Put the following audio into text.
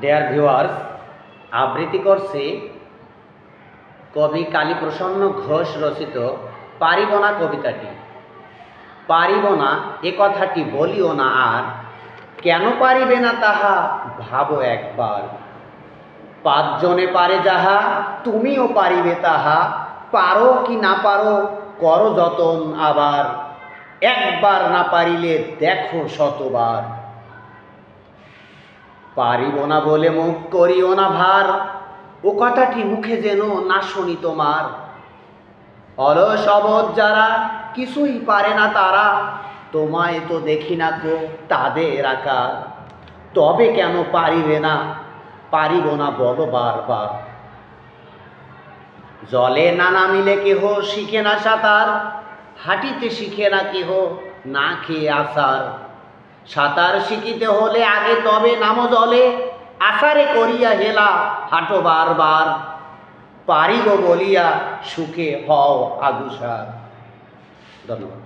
Dear viewers, আবৃত্তি করছে কবি কালীপ্রসন্ন ঘোষ রচিত পারিব না কবিতাটি। পারিব না এ কথাটি বলিও না আর, কেন পারিবে না তাহা ভাবো একবার। পাঁচজনে পারে যাহা তুমিও পারিবে তাহা, পারো কি না পারো করো যতন আবার, একবার না পারিলে দেখো শতবার। পারিব না বলে মুখ করিও না ভার, ও কথাটি মুখে যেন না শুনি তোমার। অলস অবধ যারা কিছুই পারে না তারা, তোমায় তো দেখি না কো তাদের আকার। তবে কেন পারিবে না, পারিব না বলো বারবার। জলে না নামিলে কেহ শিখে না সাঁতার, হাঁটিতে শিখে না কেহ না খেয়ে আসার। সাঁতার শিখিতে হলে আগে তবে নামো জলে, আসারে করিয়া হেলা হাঁটো বারবার। পারিব বলিয়া সুখে হও আগুসার। ধন্যবাদ।